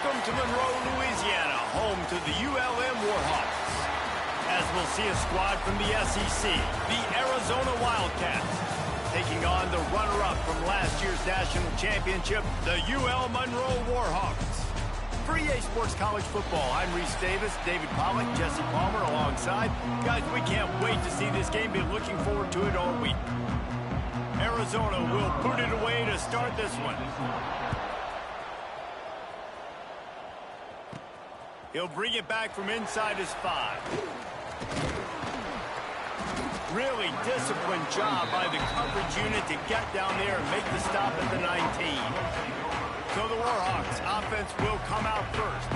Welcome to Monroe, Louisiana, home to the ULM Warhawks. As we'll see a squad from the SEC, the Arizona Wildcats, taking on the runner-up from last year's national championship, the UL Monroe Warhawks. For EA Sports College Football, I'm Reese Davis, David Pollock, Jesse Palmer alongside. Guys, we can't wait to see this game. Been looking forward to it all week. Arizona will put it away to start this one. He'll bring it back from inside his 5. Really disciplined job by the coverage unit to get down there and make the stop at the 19. So the Warhawks offense will come out first.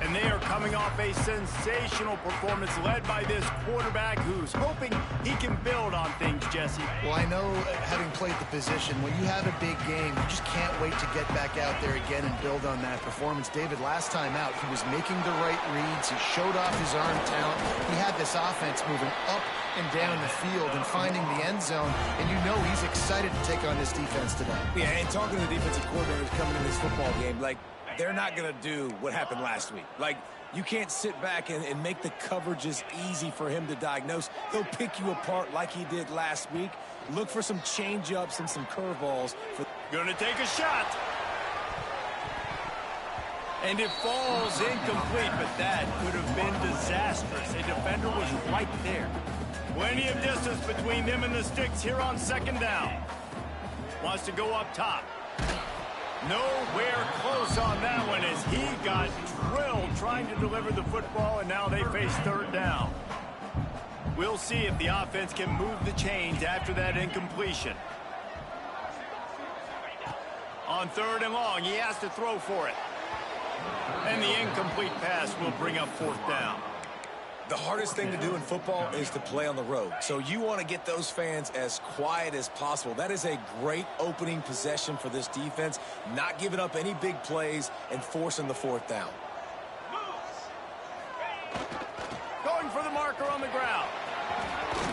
And they are coming off a sensational performance led by this quarterback who's hoping he can build on things, Jesse. Well, I know, having played the position, when you have a big game, you just can't wait to get back out there again and build on that performance. David, last time out, he was making the right reads. He showed off his arm talent. He had this offense moving up and down the field and finding the end zone, and you know he's excited to take on this defense today. Yeah, and talking to the defensive coordinators coming in this football game, like, they're not going to do what happened last week. Like, you can't sit back and make the coverages easy for him to diagnose. He'll pick you apart like he did last week. Look for some change-ups and some curveballs. Gonna take a shot. And it falls incomplete, but that could have been disastrous. A defender was right there. Plenty of distance between them and the sticks here on second down. Wants to go up top. Nowhere close on that one as he got drilled trying to deliver the football, and now they face third down. We'll see if the offense can move the chains after that incompletion. On third and long, he has to throw for it. And the incomplete pass will bring up fourth down. The hardest thing to do in football is to play on the road. So you want to get those fans as quiet as possible. That is a great opening possession for this defense, not giving up any big plays and forcing the fourth down. Going for the marker on the ground.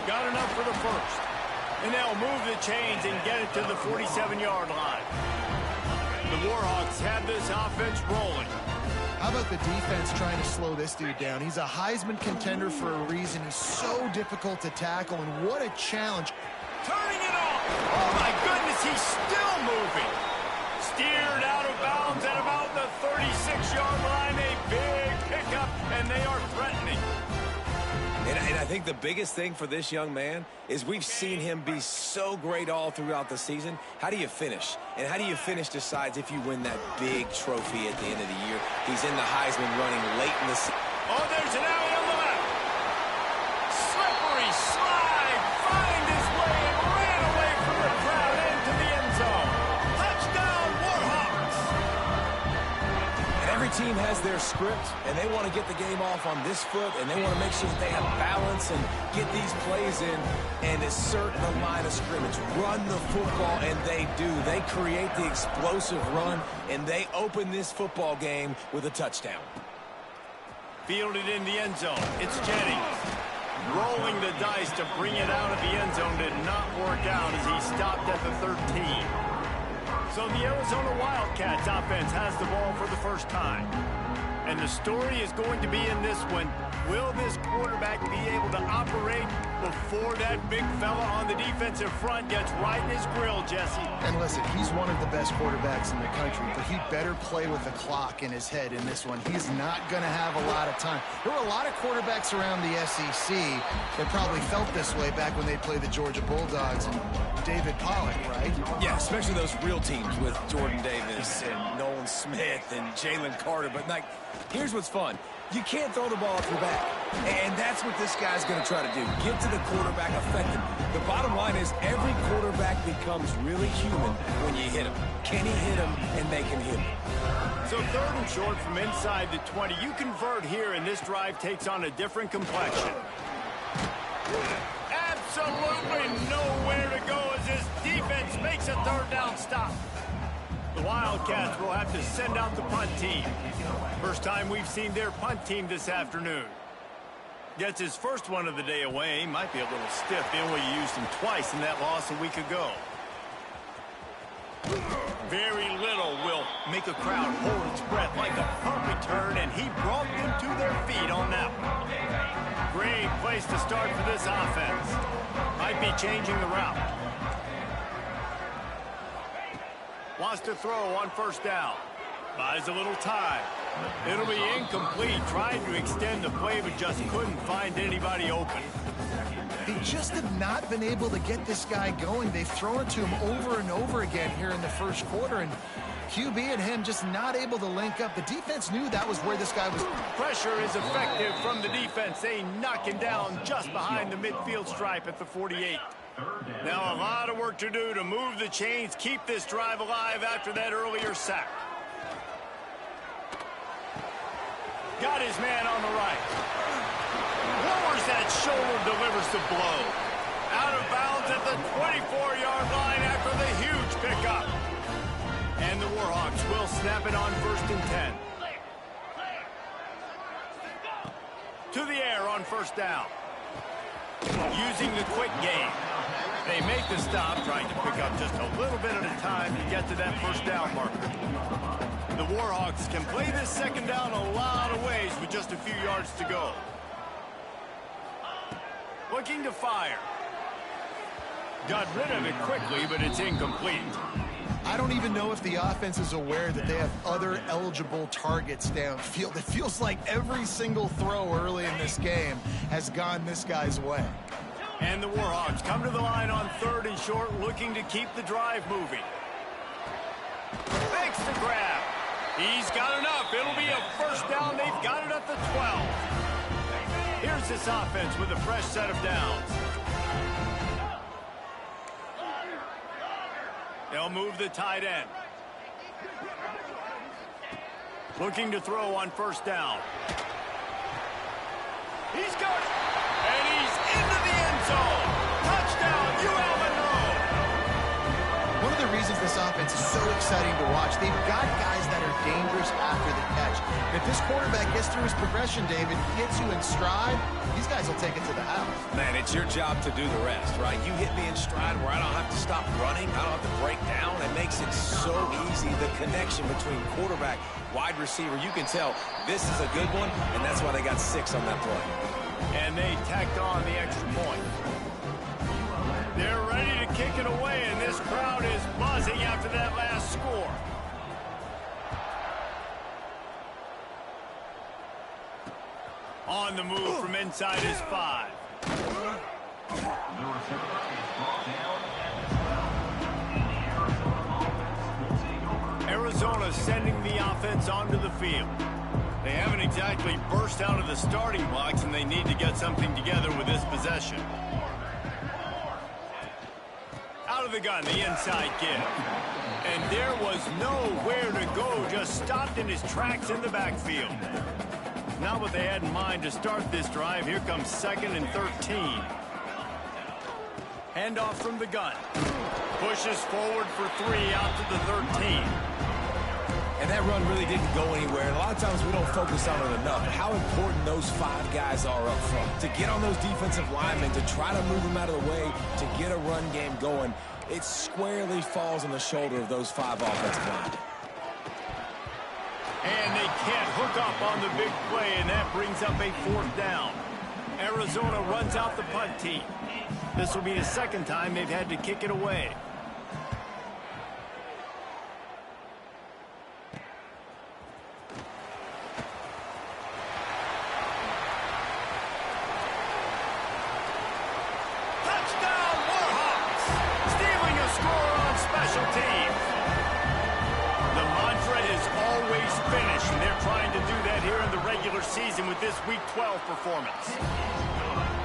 Got enough for the first. And they'll move the chains and get it to the 47-yard line. The Warhawks have this offense rolling. How about the defense trying to slow this dude down? He's a Heisman contender for a reason. He's so difficult to tackle, and what a challenge. Turning it off. Oh, my goodness, he's still moving. Steered out of bounds at about the 36-yard line. A big pickup, and they are threatening. And I think the biggest thing for this young man is we've seen him be so great all throughout the season. How do you finish? And how do you finish decides if you win that big trophy at the end of the year. He's in the Heisman running late in the season. Oh, there's an alley on the left. Slippery slide. Find his way and ran away from the crowd into the end zone. Touchdown, Warhawks. And every team has their script, and they want to get the game off on this foot, and they want to make sure that they have balance and get these plays in and assert the line of scrimmage. Run the football, and they do. They create the explosive run, and they open this football game with a touchdown. Fielded in the end zone. It's Jennings. Rolling the dice to bring it out of the end zone did not work out as he stopped at the 13. So the Arizona Wildcats offense has the ball for the first time. And the story is going to be in this one. Will this quarterback be able to operate before that big fella on the defensive front gets right in his grill, Jesse? And listen, he's one of the best quarterbacks in the country, but he better play with the clock in his head in this one. He's not going to have a lot of time. There were a lot of quarterbacks around the SEC that probably felt this way back when they played the Georgia Bulldogs and David Pollock, right? Yeah, especially those real teams with Jordan Davis and Nolan Smith and Jalen Carter. But, like, here's what's fun. You can't throw the ball off your back. And that's what this guy's going to try to do. Get to the quarterback, affect him. The bottom line is every quarterback becomes really human when you hit him. Can he hit him and make him human? So third and short from inside the 20. You convert here, and this drive takes on a different complexion. Absolutely nowhere to go as this defense makes a third down stop. The Wildcats will have to send out the punt team. First time we've seen their punt team this afternoon. Gets his first one of the day away. Might be a little stiff. They only used him twice in that loss a week ago. Very little will make a crowd hold its breath like a punt return, and he brought them to their feet on that one. Great place to start for this offense. Might be changing the route. Wants to throw on first down. Buys a little time. It'll be incomplete. Trying to extend the play, but just couldn't find anybody open. They just have not been able to get this guy going. They've thrown it to him over and over again here in the first quarter, and QB and him just not able to link up. The defense knew that was where this guy was. Pressure is effective from the defense. They knock him down just behind the midfield stripe at the 48. Now a lot of work to do to move the chains, keep this drive alive after that earlier sack. Got his man on the right. Lowers that shoulder, delivers the blow. Out of bounds at the 24-yard line after the huge pickup. And the Warhawks will snap it on 1st and 10. To the air on first down. Using the quick game. They make the stop, trying to pick up just a little bit at a time to get to that first down marker. The Warhawks can play this second down a lot of ways with just a few yards to go. Looking to fire. Got rid of it quickly, but it's incomplete. I don't even know if the offense is aware that they have other eligible targets downfield. It feels like every single throw early in this game has gone this guy's way. And the Warhawks come to the line on 3rd and short, looking to keep the drive moving. Makes the grab. He's got enough. It'll be a first down. They've got it at the 12. Here's this offense with a fresh set of downs. They'll move the tight end. Looking to throw on first down. He's got it. And he's into the end zone. Touchdown, ULM. One of the reasons this offense is so exciting to watch, they've got guys that are dangerous after the catch. And if this quarterback gets through his progression, David, hits you in stride, these guys will take it to the house. Man, it's your job to do the rest, right? You hit me in stride where I don't have to stop running. I don't have to break down. It makes it so easy. The connection between quarterback, wide receiver, you can tell this is a good one, and that's why they got 6 on that play. And they tacked on the extra point. They're ready to kick it away, and this crowd is buzzing after that last score. On the move from inside his 5. Arizona sending the offense onto the field. They haven't exactly burst out of the starting blocks, and they need to get something together with this possession. Out of the gun, the inside give. And there was nowhere to go, just stopped in his tracks in the backfield. Not what they had in mind to start this drive. Here comes 2nd and 13. Handoff from the gun. Pushes forward for 3 out to the 13. And that run really didn't go anywhere. And a lot of times we don't focus on it enough. How important those 5 guys are up front. To get on those defensive linemen, to try to move them out of the way, to get a run game going, it squarely falls on the shoulder of those 5 offensive linemen. And they can't hook up on the big play, and that brings up a 4th down. Arizona runs out the punt team. This will be the 2nd time they've had to kick it away. Touchdown, Warhawks! Stealing a score on special teams. The mantra is always finish, and they're trying to do that here in the regular season with this Week 12 performance.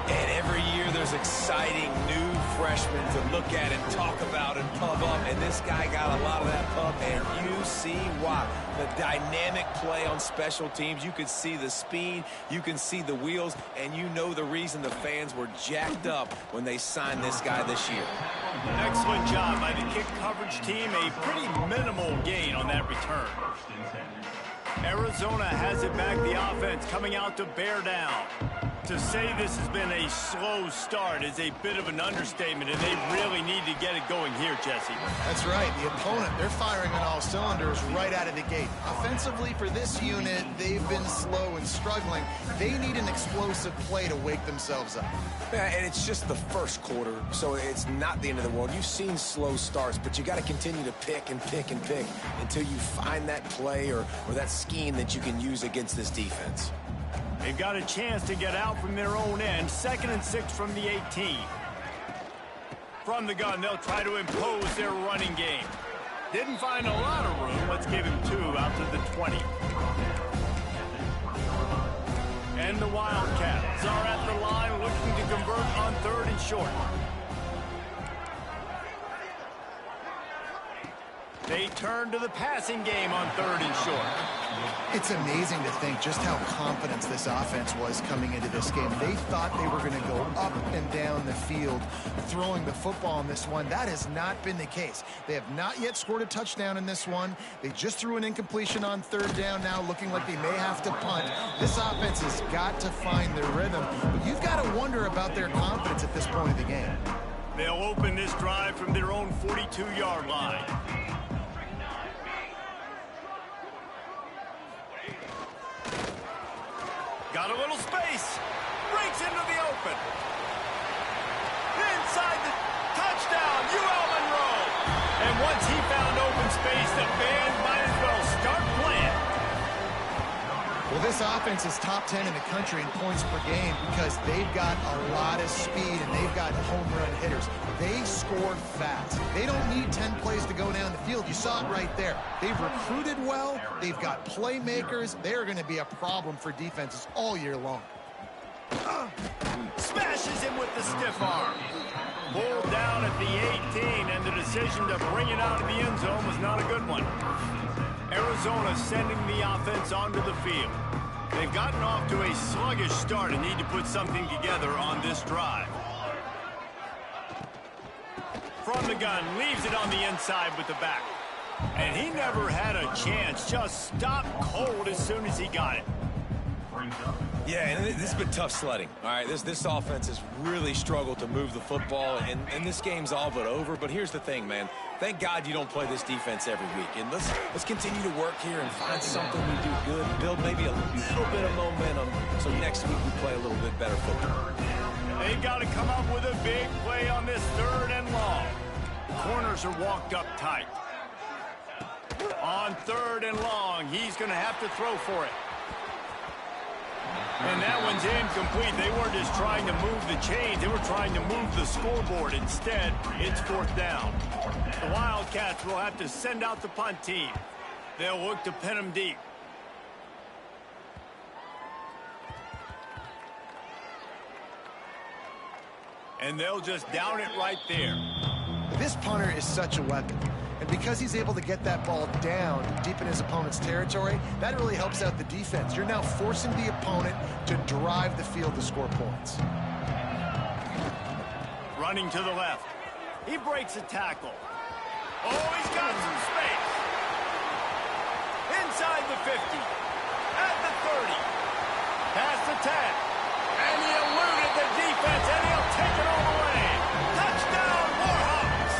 And every year there's exciting new freshmen to look at and talk about and pump up. And this guy got a lot of that pump, and you see why. The dynamic play on special teams. You can see the speed, you can see the wheels, and you know the reason the fans were jacked up when they signed this guy this year. Excellent job by the kick coverage team. A pretty minimal gain on that return. Arizona has it back. The offense coming out to bear down. To say this has been a slow start is a bit of an understatement, and they really need to get it going here, Jesse. That's right. The opponent, they're firing on all cylinders right out of the gate. Offensively, for this unit, they've been slow and struggling. They need an explosive play to wake themselves up. Yeah, and it's just the first quarter, so it's not the end of the world. You've seen slow starts, but you got to continue to pick and pick and pick until you find that play or that scheme that you can use against this defense. They've got a chance to get out from their own end. 2nd and 6 from the 18. From the gun, they'll try to impose their running game. Didn't find a lot of room. Let's give him 2 out to the 20. And the Wildcats are at the line looking to convert on 3rd and short. They turn to the passing game on 3rd and short. It's amazing to think just how confident this offense was coming into this game. They thought they were going to go up and down the field throwing the football in this one. That has not been the case. They have not yet scored a touchdown in this one. They just threw an incompletion on 3rd down now, looking like they may have to punt. This offense has got to find their rhythm. But you've got to wonder about their confidence at this point of the game. They'll open this drive from their own 42-yard line. Got a little space. Breaks into the open. Inside the touchdown, ULM. And once he found open space, the band might as well start playing. Well, this offense is top 10 in the country in points per game because they've got a lot of speed and they've got home run hitters. They score fast. They don't need 10 plays to go down the field. You saw it right there. They've recruited well. They've got playmakers. They're going to be a problem for defenses all year long. Smashes him with the stiff arm. Pulled down at the 18, and the decision to bring it out of the end zone was not a good one. Arizona sending the offense onto the field. They've gotten off to a sluggish start and need to put something together on this drive. From the gun, leaves it on the inside with the back. And he never had a chance, just stopped cold as soon as he got it. Yeah, and this has been tough sledding. All right, this offense has really struggled to move the football, and this game's all but over. But here's the thing, man. Thank God you don't play this defense every week. And let's continue to work here and find something we do good, build maybe a little bit of momentum so next week we play a little bit better football. They got to come up with a big play on this 3rd and long. Corners are walked up tight. On 3rd and long, he's going to have to throw for it. And that one's incomplete. They weren't just trying to move the chains. They were trying to move the scoreboard. Instead, it's 4th down. The Wildcats will have to send out the punt team. They'll look to pin them deep. And they'll just down it right there. This punter is such a weapon. And because he's able to get that ball down deep in his opponent's territory, that really helps out the defense. You're now forcing the opponent to drive the field to score points. Running to the left. He breaks a tackle. Oh, he's got some space. Inside the 50. At the 30. Past the 10. And he eluded the defense, and he'll take it all the way. Touchdown, Warhawks!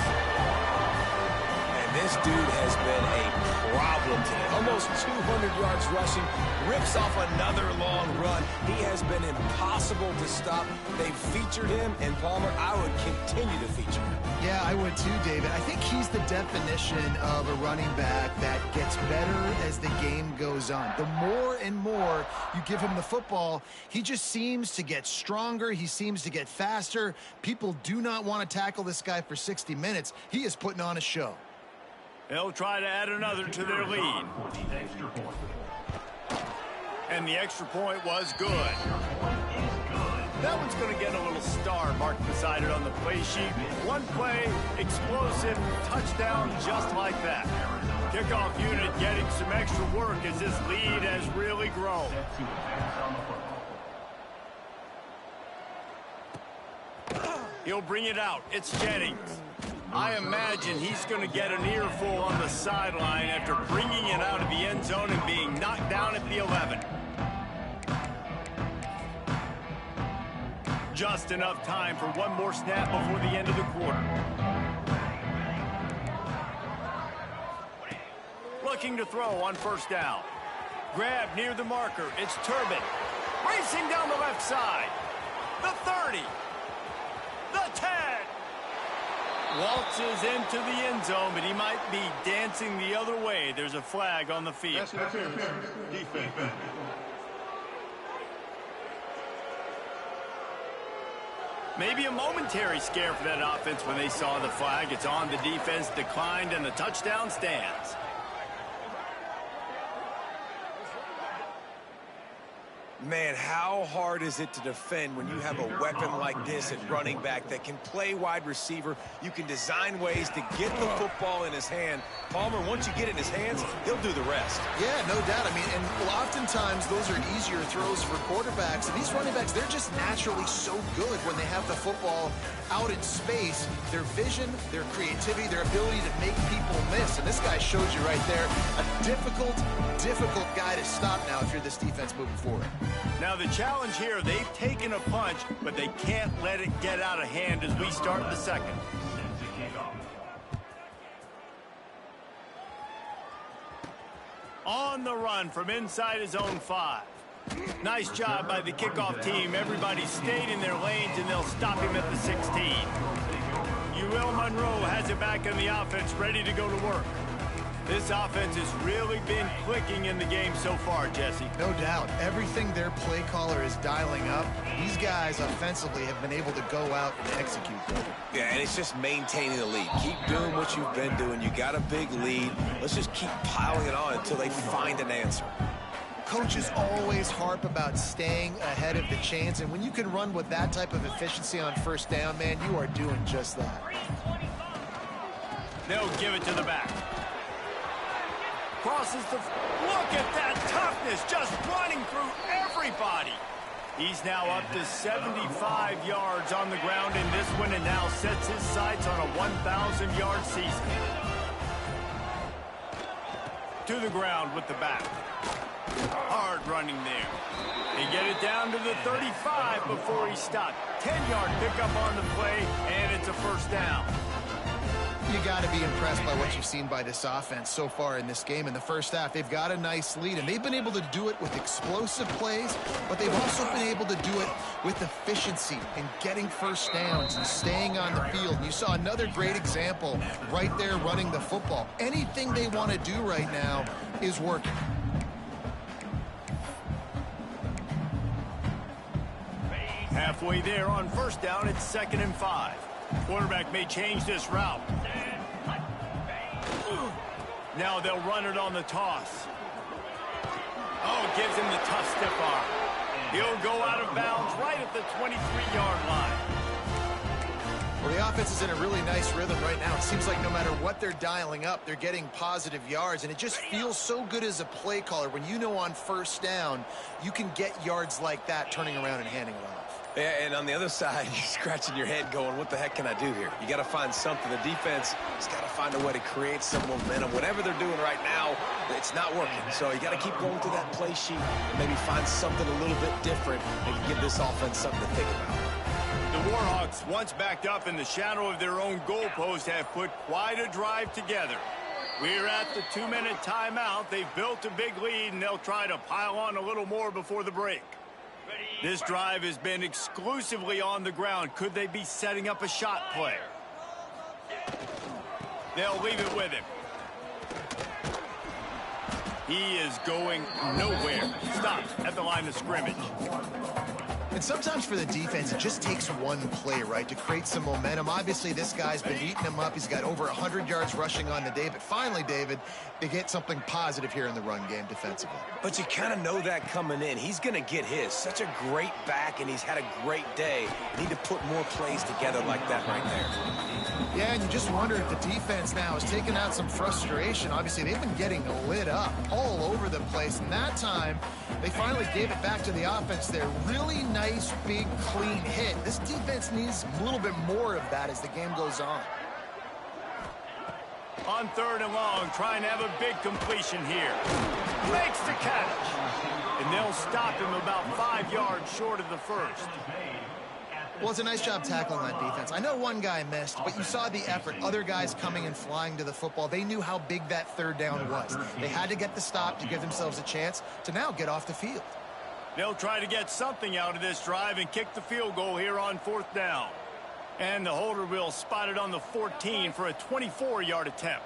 And this dude has been a problem today. Almost 200 yards rushing, rips off another long run. He has been impossible to stop. They've featured him, and Palmer, I would continue to feature him. Yeah, I would too, David. I think he's the definition of a running back that gets better as the game goes on. The more and more you give him the football, he just seems to get stronger. He seems to get faster. People do not want to tackle this guy for 60 minutes. He is putting on a show. They'll try to add another to their lead. And the extra point was good. That one's going to get a little star marked beside it on the play sheet. One play, explosive, touchdown just like that. Kickoff unit getting some extra work as this lead has really grown. He'll bring it out. It's Jennings. I imagine he's going to get an earful on the sideline after bringing it out of the end zone and being knocked down at the 11. Just enough time for one more snap before the end of the quarter. Looking to throw on first down. Grab near the marker. It's Turbin. Racing down the left side. The 30. The 10. Waltzes into the end zone, but he might be dancing the other way. There's a flag on the field. Defense. Maybe a momentary scare for that offense when they saw the flag. It's on. The defense declined, and the touchdown stands. Man, how hard is it to defend when you have a weapon like this at running back that can play wide receiver? You can design ways to get the football in his hand. Palmer, once you get it in his hands, he'll do the rest. Yeah, no doubt. I mean, and oftentimes those are easier throws for quarterbacks. And these running backs, they're just naturally so good when they have the football out in space. Their vision, their creativity, their ability to make people miss. And this guy shows you right there a difficult guy to stop now if you're this defense moving forward. Now the challenge here, they've taken a punch, but they can't let it get out of hand as we start the second. On the run from inside his own 5. Nice job by the kickoff team. Everybody stayed in their lanes, and they'll stop him at the 16. UL Monroe has it back in the offense, ready to go to work. This offense has really been clicking in the game so far, Jesse. No doubt. Everything their play caller is dialing up, these guys offensively have been able to go out and execute. Yeah, and it's just maintaining the lead. Keep doing what you've been doing. You got a big lead. Let's just keep piling it on until they find an answer. Coaches always harp about staying ahead of the chains, and when you can run with that type of efficiency on first down, man, you are doing just that. They'll give it to the back. Crosses the... Look at that toughness, just running through everybody. He's now up to 75 yards on the ground in this one, and now sets his sights on a 1,000-yard season. To the ground with the back. Hard running there. They get it down to the 35 before he stopped. 10-yard pickup on the play, and it's a first down. You got to be impressed by what you've seen by this offense so far in this game. In the first half, they've got a nice lead, and they've been able to do it with explosive plays, but they've also been able to do it with efficiency and getting first downs and staying on the field. And you saw another great example right there running the football. Anything they want to do right now is working. Halfway there on first down, it's 2nd and 5. Quarterback may change this route. Now they'll run it on the toss. Oh, gives him the tough stiff arm. He'll go out of bounds right at the 23-yard line. Well, the offense is in a really nice rhythm right now. It seems like no matter what they're dialing up, they're getting positive yards, and it just feels so good as a play caller when you know on first down you can get yards like that turning around and handing it off. Yeah, and on the other side, you're scratching your head going, what the heck can I do here? You got to find something. The defense has got to find a way to create some momentum. Whatever they're doing right now, it's not working. So you got to keep going through that play sheet and maybe find something a little bit different and give this offense something to think about. The Warhawks, once backed up in the shadow of their own goalpost, have put quite a drive together. We're at the 2-minute timeout. They've built a big lead, and they'll try to pile on a little more before the break. This drive has been exclusively on the ground. Could they be setting up a shot play? They'll leave it with him. He is going nowhere. Stops at the line of scrimmage. And sometimes for the defense, it just takes one play, right, to create some momentum. Obviously, this guy's been eating them up. He's got over 100 yards rushing on the day. But finally, David, they get something positive here in the run game defensively. But you kind of know that coming in. He's going to get his. Such a great back, and he's had a great day. Need to put more plays together like that right there. Yeah, and you just wonder if the defense now is taking out some frustration. Obviously, they've been getting lit up all over the place. And that time, they finally gave it back to the offense there. Really nice, big, clean hit. This defense needs a little bit more of that as the game goes on. On 3rd and long, trying to have a big completion here. Makes the catch. And they'll stop him about 5 yards short of the first. Well, it's a nice job tackling that defense. I know one guy missed, but you saw the effort. Other guys coming and flying to the football. They knew how big that third down was. They had to get the stop to give themselves a chance to now get off the field. They'll try to get something out of this drive and kick the field goal here on 4th down. And the holder will spot it on the 14 for a 24-yard attempt.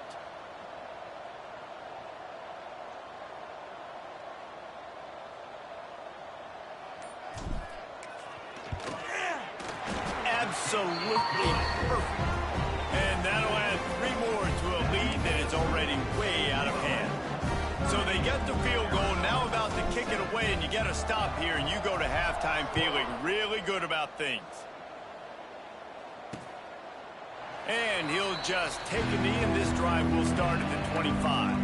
Absolutely perfect. And that'll add 3 more to a lead that is already way out of hand. So they get the field goal, now about to kick it away, and you get a stop here, and you go to halftime feeling really good about things. And he'll just take a knee, and this drive will start at the 25.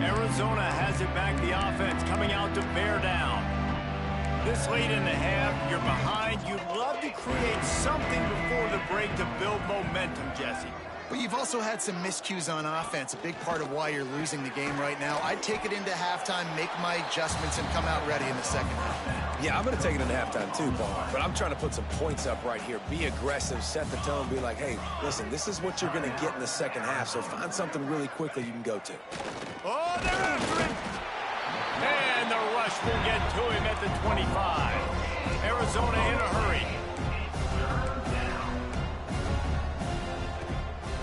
Arizona has it back, the offense coming out to bear down. This late in the half, you're behind. You'd love to create something before the break to build momentum, Jesse. But you've also had some miscues on offense, a big part of why you're losing the game right now. I'd take it into halftime, make my adjustments, and come out ready in the second half. Yeah, I'm going to take it into halftime too, Paul. But I'm trying to put some points up right here. Be aggressive, set the tone, be like, hey, listen, this is what you're going to get in the second half, so find something really quickly you can go to. Oh, they're after him. And the rush will get to him at the 25. Arizona in a hurry.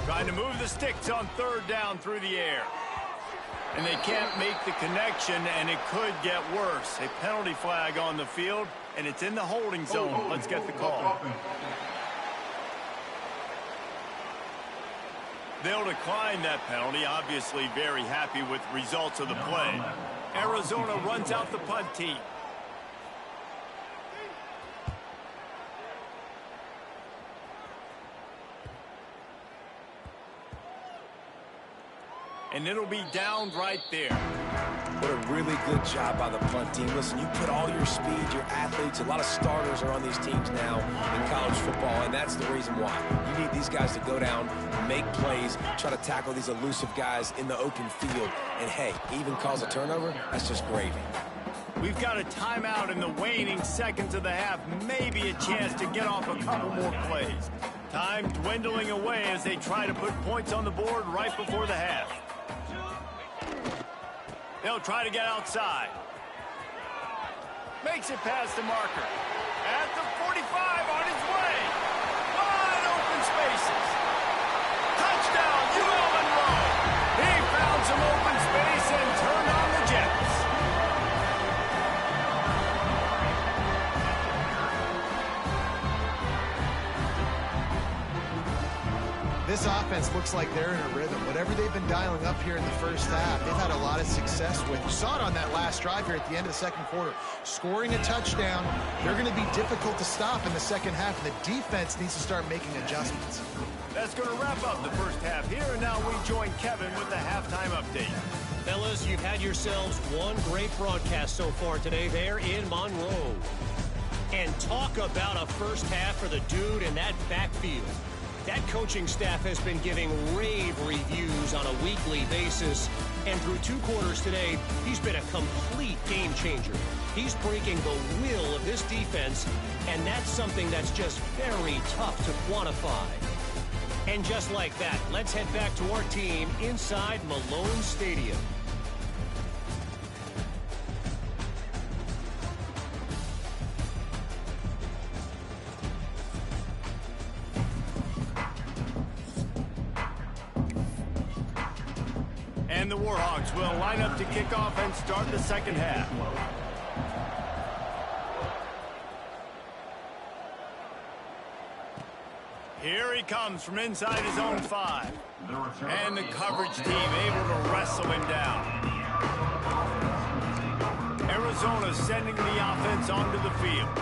Trying to move the sticks on 3rd down through the air. And they can't make the connection, and it could get worse. A penalty flag on the field, and it's in the holding zone. Let's get the call. They'll decline that penalty, obviously very happy with results of the play. Arizona runs out the punt team. And it'll be downed right there. What a really good job by the punt team. Listen, you put all your speed, your athletes, a lot of starters are on these teams now in college football, and that's the reason why. You need these guys to go down, make plays, try to tackle these elusive guys in the open field, and hey, even cause a turnover, that's just gravy. We've got a timeout in the waning seconds of the half, maybe a chance to get off a couple more plays. Time dwindling away as they try to put points on the board right before the half. They'll try to get outside. Makes it past the marker. At the 45 on his way. Wide open spaces. Touchdown, ULM. He found some open space and turned on the Jets. This offense looks like they're in a rhythm. Whatever they've been dialing up here in the first half, they've had a lot of success with. You saw it on that last drive here at the end of the second quarter. Scoring a touchdown, they're going to be difficult to stop in the second half, and the defense needs to start making adjustments. That's going to wrap up the first half here, and now we join Kevin with the halftime update. Fellas, you've had yourselves one great broadcast so far today there in Monroe. And talk about a first half for the dude in that backfield. That coaching staff has been giving rave reviews on a weekly basis. And through 2 quarters today, he's been a complete game changer. He's breaking the will of this defense, and that's something that's just very tough to quantify. And just like that, let's head back to our team inside Malone Stadium. And the Warhawks will line up to kick off and start the second half. Here he comes from inside his own 5. And the coverage team able to wrestle him down. Arizona sending the offense onto the field.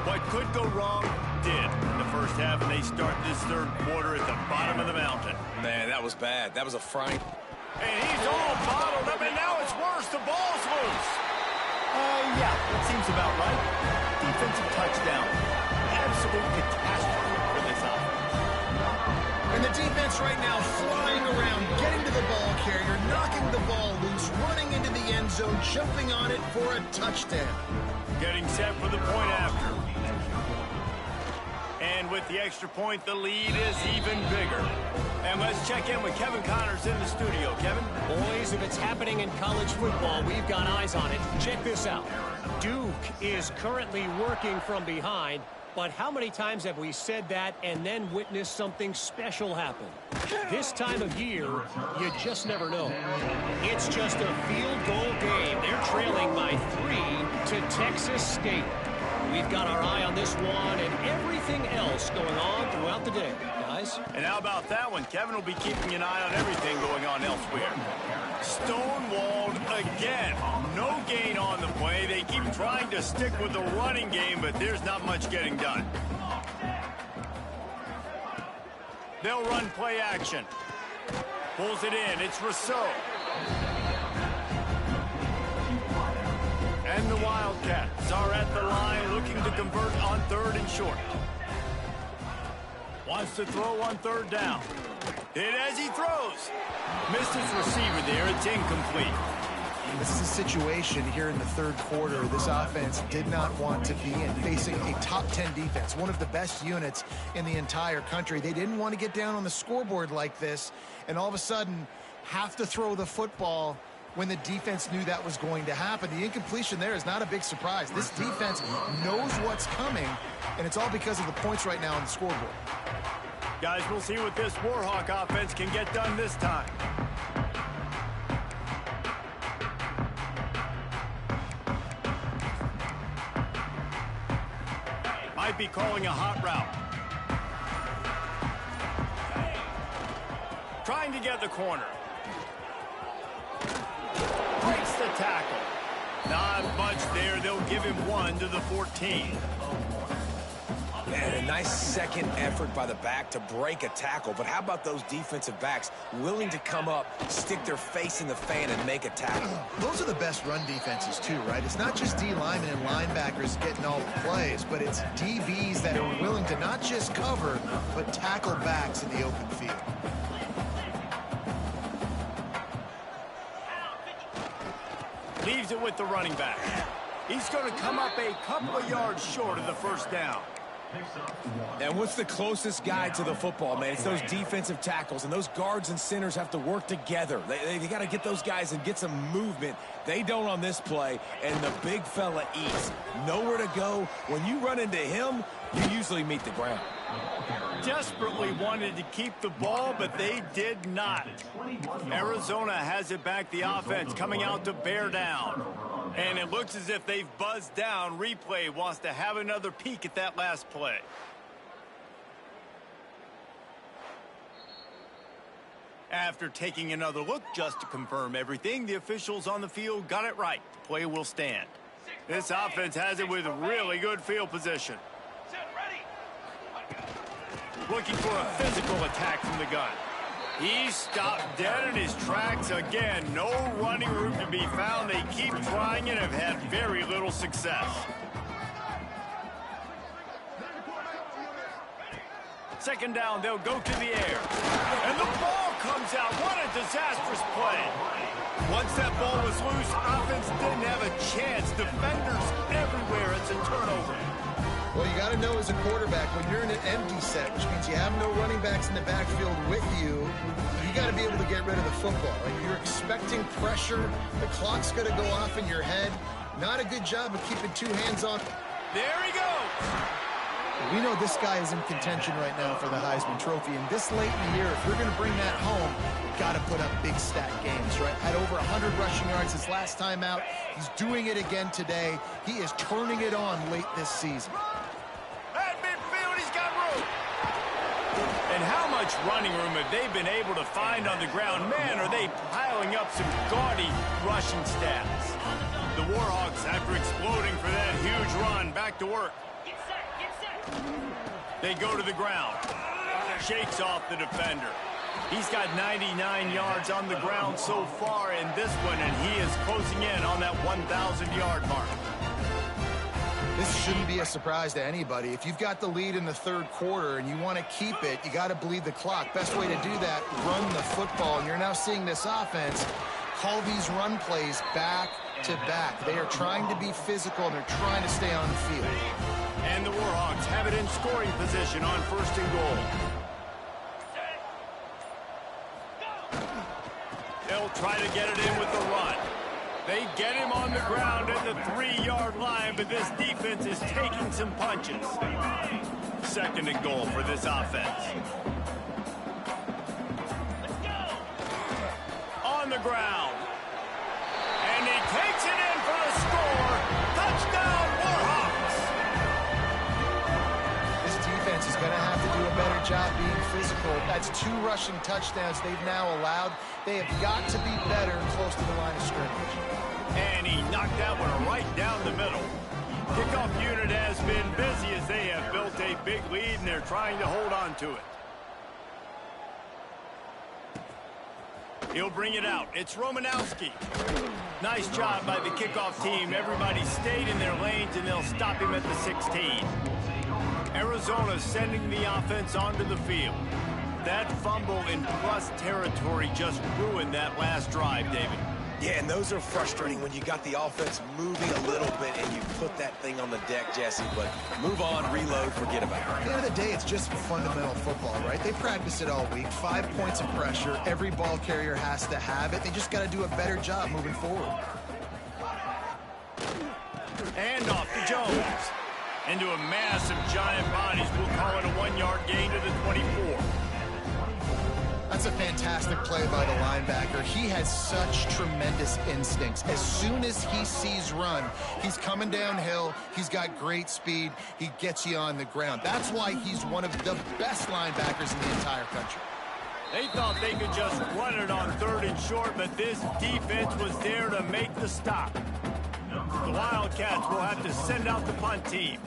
What could go wrong did in the first half, and they start this third quarter at the bottom of the mountain. Man, that was bad. That was a frank. And he's all bottled up, and now it's worse. The ball's loose. Yeah, that seems about right. Defensive touchdown. Absolute catastrophe for this offense. And the defense right now flying around, getting to the ball carrier, knocking the ball loose, running into the end zone, jumping on it for a touchdown. Getting set for the point after. And with the extra point, the lead is even bigger. And let's check in with Kevin Connors in the studio. Kevin? Boys, if it's happening in college football, we've got eyes on it. Check this out. Duke is currently working from behind, but how many times have we said that and then witnessed something special happen? This time of year, you just never know. It's just a field goal game. They're trailing by 3 to Texas State. We've got our eye on this one and everything else going on throughout the day, guys. And how about that one? Kevin will be keeping an eye on everything going on elsewhere. Stonewalled again. No gain on the play. They keep trying to stick with the running game, but there's not much getting done. They'll run play action. Pulls it in. It's Rousseau. And the Wildcats are at the line looking to convert on 3rd and short. Wants to throw on 3rd down. Hit as he throws. Missed his receiver there. It's incomplete. This is a situation here in the 3rd quarter. This offense did not want to be in, facing a top 10 defense, one of the best units in the entire country. They didn't want to get down on the scoreboard like this, and all of a sudden have to throw the football when the defense knew that was going to happen. The incompletion there is not a big surprise. This defense knows what's coming, and it's all because of the points right now on the scoreboard. Guys, we'll see what this Warhawk offense can get done this time. Might be calling a hot route. Trying to get the corner. Breaks the tackle. Not much there. They'll give him 1 to the 14. And a nice second effort by the back to break a tackle. But how about those defensive backs willing to come up, stick their face in the fan, and make a tackle? Those are the best run defenses, too, right? It's not just D linemen and linebackers getting all the plays, but it's DBs that are willing to not just cover, but tackle backs in the open field. Leaves it with the running back. He's going to come up a couple of yards short of the 1st down. And what's the closest guy to the football, man? It's those defensive tackles, and those guards and centers have to work together. They got to get those guys and get some movement. They don't on this play, and the big fella eats. Nowhere to go. When you run into him, you usually meet the ground. Desperately wanted to keep the ball, but they did not. Arizona has it back, the offense coming out to bear down. And it looks as if they've buzzed down. Replay wants to have another peek at that last play. After taking another look just to confirm everything, the officials on the field got it right. The play will stand. This offense has it with really good field position. Looking for a physical attack from the gun. He stopped dead in his tracks again. No running room to be found. They keep trying and have had very little success. Second down, they'll go to the air. And the ball comes out. What a disastrous play. Once that ball was loose, offense didn't have a chance. Defenders everywhere. It's a turnover. Well, you got to know as a quarterback, when you're in an empty set, which means you have no running backs in the backfield with you, you got to be able to get rid of the football. Like, you're expecting pressure. The clock's going to go off in your head. Not a good job of keeping 2 hands on. There he goes. We know this guy is in contention right now for the Heisman Trophy, and this late in the year, if you're going to bring that home, you've got to put up big stat games, right? Had over 100 rushing yards his last time out. He's doing it again today. He is turning it on late this season. At midfield, he's got room. And how much running room have they been able to find on the ground? Man, are they piling up some gaudy rushing stats. The Warhawks, after exploding for that huge run, back to work. They go to the ground. Shakes off the defender. He's got 99 yards on the ground so far in this one, and he is closing in on that 1,000-yard mark. This shouldn't be a surprise to anybody. If you've got the lead in the 3rd quarter and you want to keep it, you got to bleed the clock. Best way to do that, run the football. And you're now seeing this offense call these run plays back to back. They are trying to be physical, and they're trying to stay on the field. And the Warhawks have it in scoring position on 1st and goal. They'll try to get it in with the run. They get him on the ground at the 3-yard line, but this defense is taking some punches. 2nd and goal for this offense. On the ground. And he takes it in for the score. Touchdown, Warhawks! This defense is going to have to do a better job being physical. That's 2 rushing touchdowns they've now allowed. They have got to be better close to the line of scrimmage. And he knocked that one right down the middle. Kickoff unit has been busy as they have built a big lead, and they're trying to hold on to it. He'll bring it out. It's Romanowski. Nice job by the kickoff team. Everybody stayed in their lanes, and they'll stop him at the 16. Arizona sending the offense onto the field. That fumble in plus territory just ruined that last drive, David. Yeah, and those are frustrating when you got the offense moving a little bit and you put that thing on the deck, Jesse. But move on, reload, forget about it. At the end of the day, it's just fundamental football, right? They practice it all week. 5 points of pressure. Every ball carrier has to have it. They just got to do a better job moving forward. And off to Jones. Into a mass of giant bodies. We'll call it a 1-yard gain to the 24. That's a fantastic play by the linebacker. He has such tremendous instincts. As soon as he sees run, he's coming downhill. He's got great speed. He gets you on the ground. That's why he's one of the best linebackers in the entire country. They thought they could just run it on 3rd and short, but this defense was there to make the stop. The Wildcats will have to send out the punt team.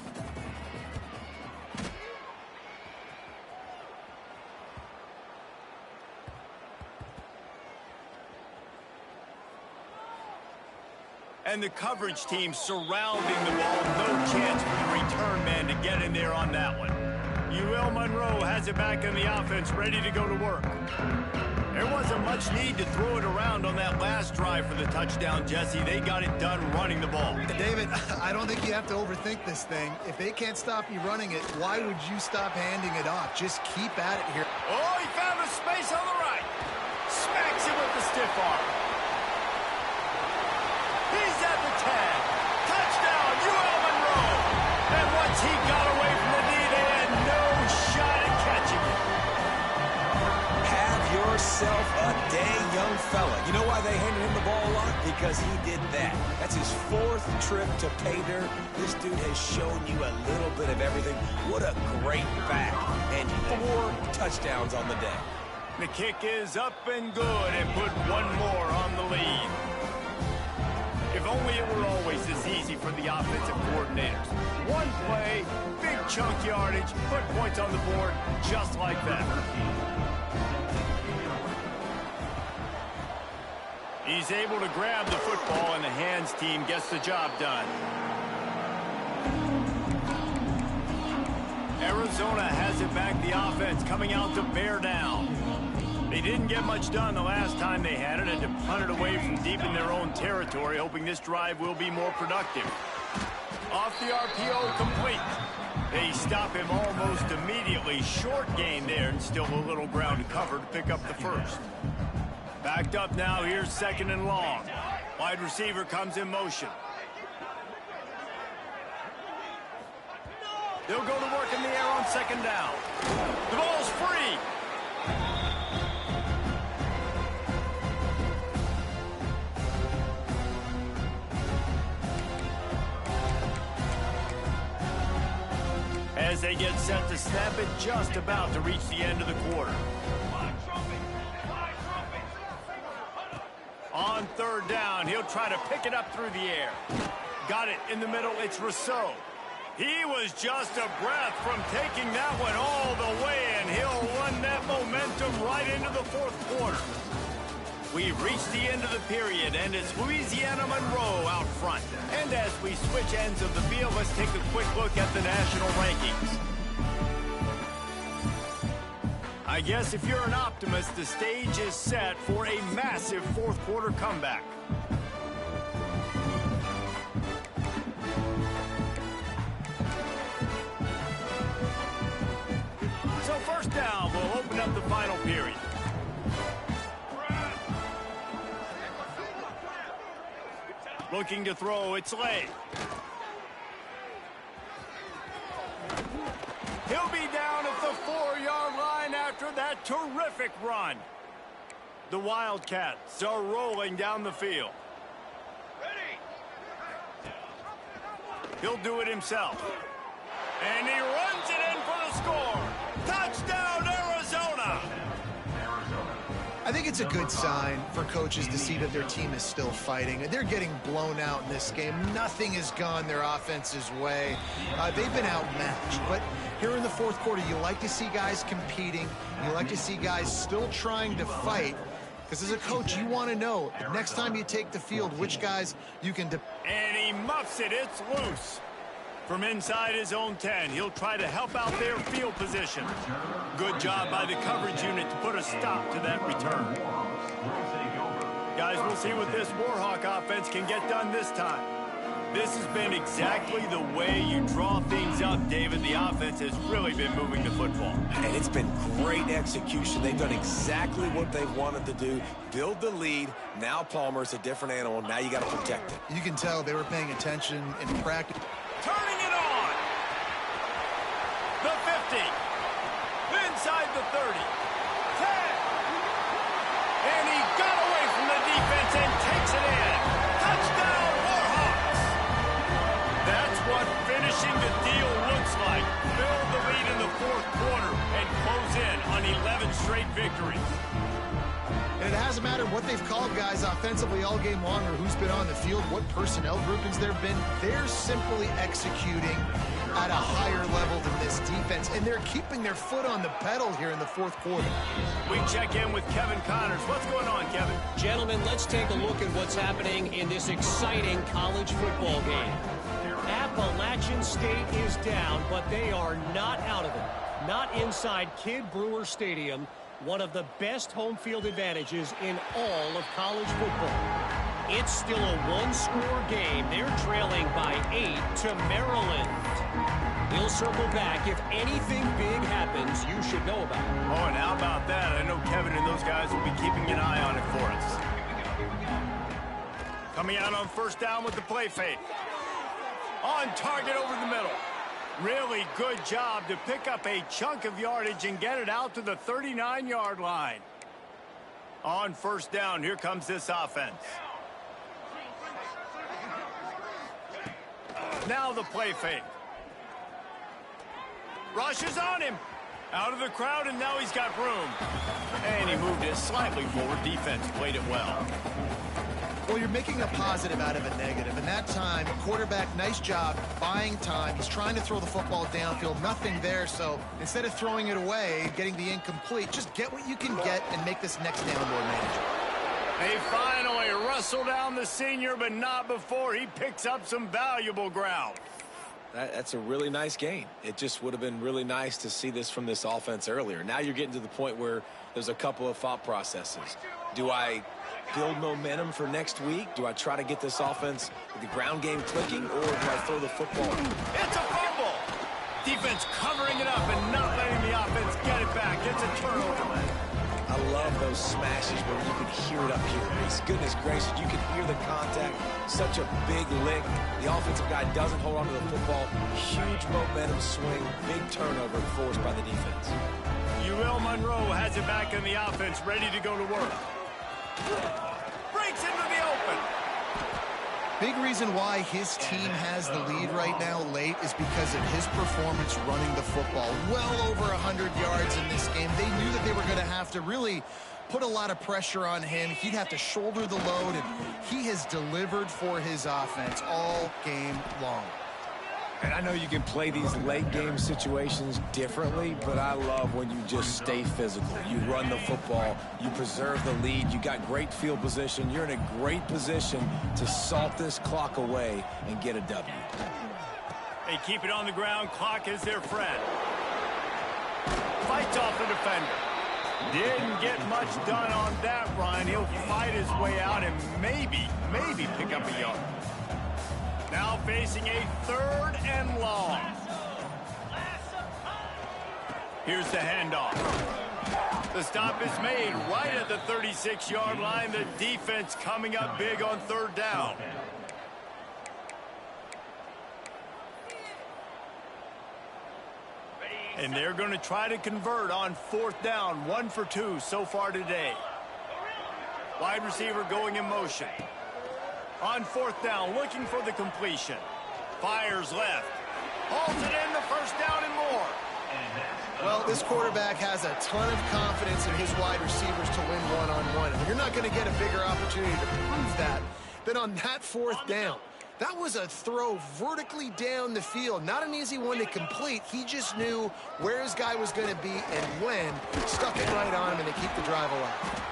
And the coverage team surrounding the ball. No chance for the return man to get in there on that one. UL Monroe has it back in the offense, ready to go to work. There wasn't much need to throw it around on that last drive for the touchdown, Jesse. They got it done running the ball. David, I don't think you have to overthink this thing. If they can't stop you running it, why would you stop handing it off? Just keep at it here. Oh, he found a space on the right. Smacks him with the stiff arm. He's at the 10. Touchdown, UL Monroe. And once he got away from the D, they had no shot at catching him. Have yourself a day, young fella. You know why they handed him the ball a lot? Because he did that. That's his 4th trip to pay dirt. This dude has shown you a little bit of everything. What a great back. And 4 touchdowns on the day. The kick is up and good, and put one more on the lead. If only it were always this easy for the offensive coordinators. One play, big chunk yardage, put points on the board just like that. He's able to grab the football, and the hands team gets the job done. Arizona has it back, the offense coming out to bear down. They didn't get much done the last time they had it, and to punt it away from deep in their own territory, hoping this drive will be more productive. Off the RPO, complete. They stop him almost immediately. Short gain there, and still a little ground to cover to pick up the first. Backed up now, here's 2nd and long. Wide receiver comes in motion. They'll go to work in the air on 2nd down. The ball's free. As they get set to snap it, just about to reach the end of the quarter. On 3rd down, he'll try to pick it up through the air. Got it in the middle, it's Rousseau. He was just a breath from taking that one all the way, and he'll run that momentum right into the 4th quarter. We've reached the end of the period, and it's Louisiana Monroe out front. And as we switch ends of the field, let's take a quick look at the national rankings. I guess if you're an optimist, the stage is set for a massive 4th quarter comeback. first down will open up the final period. Looking to throw, it's Lay. He'll be down at the 4-yard line after that terrific run. The Wildcats are rolling down the field. He'll do it himself. And he runs it in for the score. Touchdown, Arizona! I think it's a good sign for coaches to see that their team is still fighting. They're getting blown out in this game. Nothing has gone their offense's way. They've been outmatched. But here in the fourth quarter, you like to see guys competing. You like to see guys still trying to fight. Because as a coach, you want to know, next time you take the field, which guys you can... And he muffs it. It's loose. From inside his own 10, he'll try to help out their field position. Good job by the coverage unit to put a stop to that return. Guys, we'll see what this Warhawk offense can get done this time. This has been exactly the way you draw things up, David. The offense has really been moving the football. And it's been great execution. They've done exactly what they've wanted to do. Build the lead. Now Palmer's a different animal. Now you got to protect it. You can tell they were paying attention in practice. Turning it on. The 50. Inside the 30. 10. And he got away from the defense and takes it in. Touchdown, Warhawks. That's what finishing the deal looks like. Build the lead in the fourth quarter and close in on 11 straight victories. And it hasn't mattered what they've called guys offensively all game long or who's been on the field, what personnel groupings there have been. They're simply executing at a higher level than this defense, and they're keeping their foot on the pedal here in the fourth quarter. We check in with Kevin Connors. What's going on, Kevin? Gentlemen, let's take a look at what's happening in this exciting college football game. Appalachian State is down, but they are not out of it. Not inside Kidd Brewer Stadium, one of the best home field advantages in all of college football. It's still a one-score game. They're trailing by 8 to Maryland. We'll circle back. If anything big happens, you should know about it. Oh, and how about that? I know Kevin and those guys will be keeping an eye on it for us. Coming out on first down with the play fake. On target over the middle. Really good job to pick up a chunk of yardage and get it out to the 39-yard line. On first down, here comes this offense. Now the play fake. Rushes on him. Out of the crowd, and now he's got room. And he moved it slightly forward. Defense played it well. Well, you're making a positive out of a negative. And that time, quarterback, nice job buying time. He's trying to throw the football downfield. Nothing there. So instead of throwing it away, getting the incomplete, just get what you can get and make this next down more manageable. They finally wrestle down the senior, but not before he picks up some valuable ground. That's a really nice gain. It just would have been really nice to see this from this offense earlier. Now you're getting to the point where there's a couple of thought processes. Do I build momentum for next week? Do I try to get this offense, the ground game clicking, or do I throw the football? It's a fumble. Defense covering it up and not letting the offense get it back. It's a turnover. I love those smashes where you can hear it up here. Goodness gracious, you can hear the contact. Such a big lick. The offensive guy doesn't hold on to the football. Huge momentum swing. Big turnover forced by the defense. UL Monroe has it back in the offense, ready to go to work. Breaks into the open. Big reason why his team has the lead right now late is because of his performance running the football. Well over 100 yards in this game. They knew that they were going to have to really put a lot of pressure on him. He'd have to shoulder the load, and he has delivered for his offense all game long. And I know you can play these late game situations differently, but I love when you just stay physical. You run the football, you preserve the lead, you got great field position, you're in a great position to salt this clock away and get a W. They keep it on the ground, clock is their friend. Fights off the defender. Didn't get much done on that run. He'll fight his way out and maybe pick up a yard. Now facing a 3rd and long. Here's the handoff. The stop is made right at the 36-yard line. The defense coming up big on third down. And they're going to try to convert on fourth down. 1 for 2 so far today. Wide receiver going in motion. On fourth down, looking for the completion. Fires left. Hauls it in, the first down and more. Well, this quarterback has a ton of confidence in his wide receivers to win one-on-one. And you're not going to get a bigger opportunity to prove that than on that fourth down. That was a throw vertically down the field. Not an easy one to complete. He just knew where his guy was going to be and when. Stuck it right on him, and they keep the drive alive.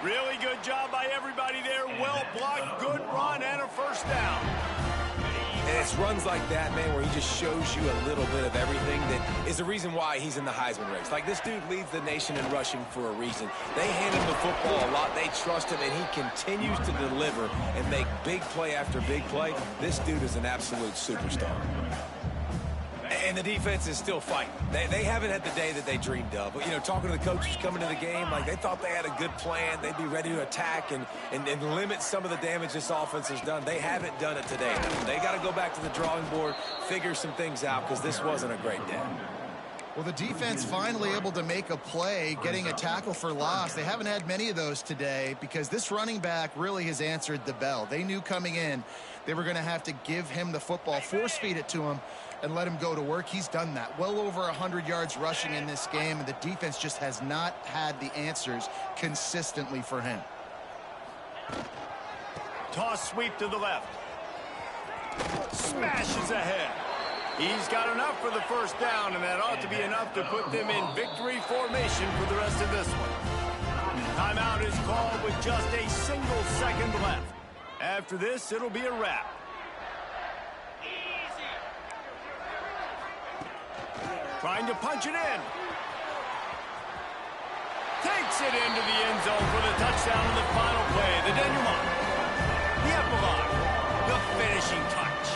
Really good job by everybody there. Well blocked, good run, and a first down. And it's runs like that, man, where he just shows you a little bit of everything that is the reason why he's in the Heisman race. Like, this dude leads the nation in rushing for a reason. They hand him the football a lot. They trust him, and he continues to deliver and make big play after big play. This dude is an absolute superstar. And the defense is still fighting. They haven't had the day that they dreamed of. But, you know, talking to the coaches coming to the game, like, they thought they had a good plan. They'd be ready to attack and limit some of the damage this offense has done. They haven't done it today. They got to go back to the drawing board, figure some things out, because this wasn't a great day. Well, the defense finally able to make a play, getting a tackle for loss. They haven't had many of those today because this running back really has answered the bell. They knew coming in they were going to have to give him the football, force feed it to him, and let him go to work. He's done that. Well over 100 yards rushing in this game, and the defense just has not had the answers consistently for him. Toss sweep to the left. Smashes ahead. He's got enough for the first down, and that ought to be enough to put them in victory formation for the rest of this one. Timeout is called with just a single second left. After this, it'll be a wrap. Trying to punch it in. Takes it into the end zone for the touchdown in the final play. The denouement. The epilogue. The finishing touch.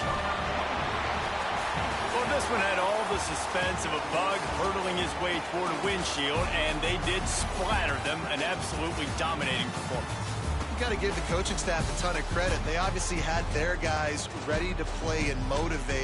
Well, this one had all the suspense of a bug hurtling his way toward a windshield, and they did splatter them. An absolutely dominating performance. You got to give the coaching staff a ton of credit. They obviously had their guys ready to play and motivate.